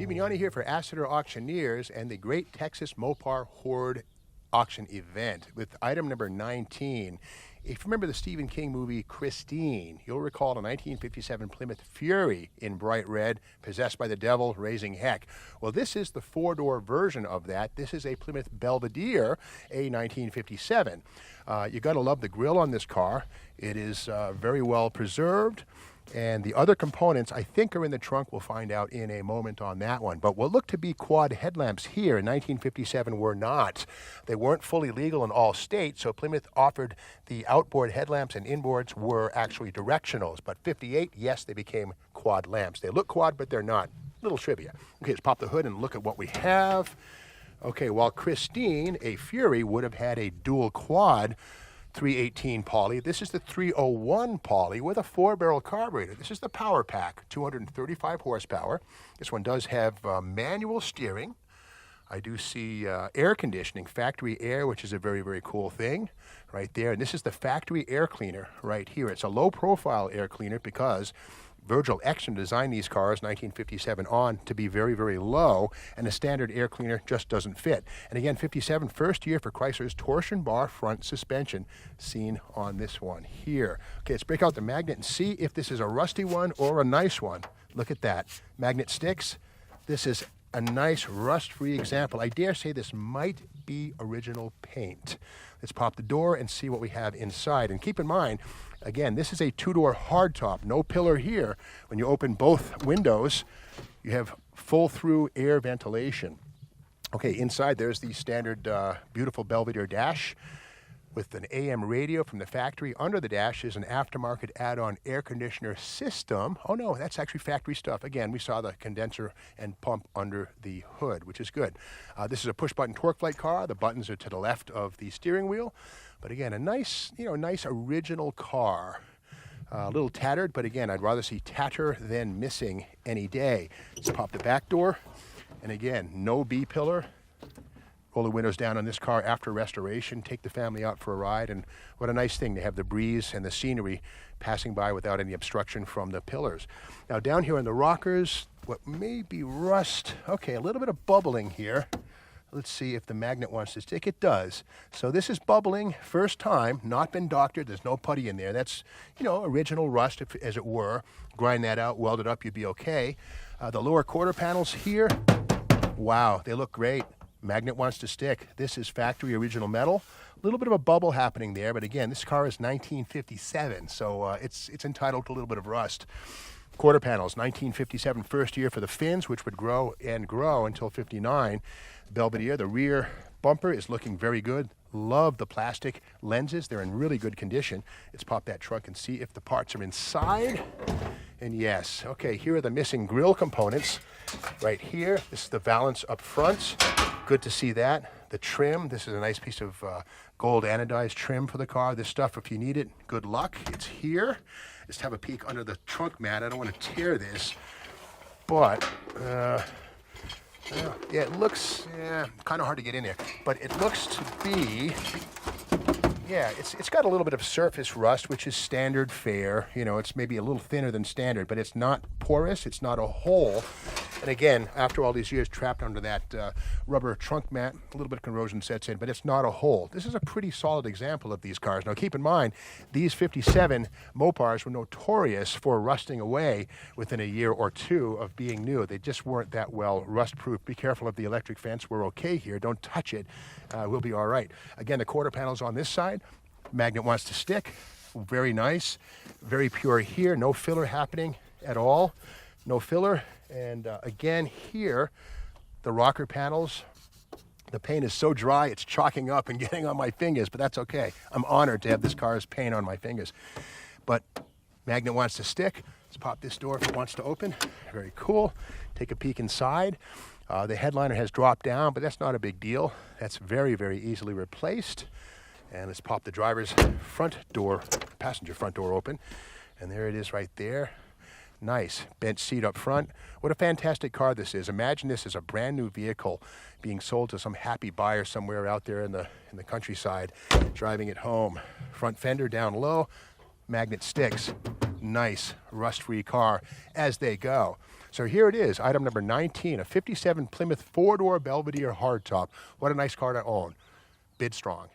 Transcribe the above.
Givignani here for Asseter Auctioneers and the Great Texas Mopar Horde Auction Event with item number 19. If you remember the Stephen King movie Christine, you'll recall the 1957 Plymouth Fury in bright red, possessed by the devil, raising heck. Well, this is the four-door version of that. This is a Plymouth Belvedere, a 1957. You got to love the grille on this car. It is very well preserved. And the other components, I think, are in the trunk. We'll find out in a moment on that one. But what looked to be quad headlamps here in 1957 were not. They weren't fully legal in all states, so Plymouth offered the outboard headlamps and inboards were actually directionals. But 58, yes, they became quad lamps. They look quad, but they're not. Little trivia. Okay, let's pop the hood and look at what we have. Okay, while Christine, a Fury, would have had a dual quad 318 poly. This is the 301 poly with a 4-barrel carburetor. This is the Power Pack, 235 horsepower. This one does have manual steering. I do see air conditioning, factory air, which is a very, very cool thing right there. And this is the factory air cleaner right here. It's a low-profile air cleaner because Virgil Exner designed these cars, 1957 on, to be very, very low, and a standard air cleaner just doesn't fit. And again, 57, first year for Chrysler's torsion bar front suspension, seen on this one here. Okay, let's break out the magnet and see if this is a rusty one or a nice one. Look at that. Magnet sticks. This is a nice rust-free example. I dare say this might be original paint. Let's pop the door and see what we have inside. And keep in mind, again, this is a two-door hardtop, no pillar here. When you open both windows, you have full-through air ventilation. Okay, inside there's the standard beautiful Belvedere dash with an AM radio from the factory. Under the dash is an aftermarket add-on air conditioner system. Oh no, that's actually factory stuff. Again, we saw the condenser and pump under the hood, which is good. This is a push-button torque flight car. The buttons are to the left of the steering wheel. But again, a nice, nice original car. A little tattered, but again, I'd rather see tatter than missing any day. Let's pop the back door. And again, no B-pillar. Roll the windows down on this car after restoration, take the family out for a ride, and what a nice thing to have the breeze and the scenery passing by without any obstruction from the pillars. Now down here in the rockers, what may be rust, okay, a little bit of bubbling here. Let's see if the magnet wants to stick. It does. So this is bubbling, first time, not been doctored, there's no putty in there. That's, original rust, as it were. Grind that out, weld it up, you'd be okay. The lower quarter panels here, wow, they look great. Magnet wants to stick. This is factory original metal. A little bit of a bubble happening there, but again, this car is 1957, so it's entitled to a little bit of rust. Quarter panels, 1957 first year for the fins, which would grow and grow until 59. Belvedere, the rear bumper is looking very good. Love the plastic lenses. They're in really good condition. Let's pop that trunk and see if the parts are inside. And yes, okay, here are the missing grille components. Right here, this is the valance up front. Good to see that. The trim, this is a nice piece of gold anodized trim for the car. This stuff, if you need it, good luck. It's here. Let's have a peek under the trunk mat. I don't want to tear this, but yeah, it looks kind of hard to get in there. But it looks to be, yeah, it's got a little bit of surface rust, which is standard fare. It's maybe a little thinner than standard, but it's not porous. It's not a hole. And again, after all these years trapped under that rubber trunk mat, a little bit of corrosion sets in, but it's not a hole. This is a pretty solid example of these cars. Now keep in mind, these 57 Mopars were notorious for rusting away within a year or two of being new. They just weren't that well rust-proof. Be careful of the electric fence. We're okay here. Don't touch it. We'll be all right. Again, the quarter panels on this side. Magnet wants to stick. Very nice. Very pure here. No filler happening at all. No filler. And again, here, the rocker panels, the paint is so dry, it's chalking up and getting on my fingers, but that's okay. I'm honored to have this car's paint on my fingers. But magnet wants to stick. Let's pop this door if it wants to open. Very cool. Take a peek inside. The headliner has dropped down, but that's not a big deal. That's very, very easily replaced. And let's pop the driver's passenger front door open. And there it is right there. Nice bench seat up front. What a fantastic car this is. Imagine this as a brand new vehicle being sold to some happy buyer somewhere out there in the countryside, driving it home. Front fender down low, magnet sticks. nice rust-free car as they go. So here it is, item number 19, a 57 Plymouth four-door Belvedere hardtop. What a nice car to own. Bid strong.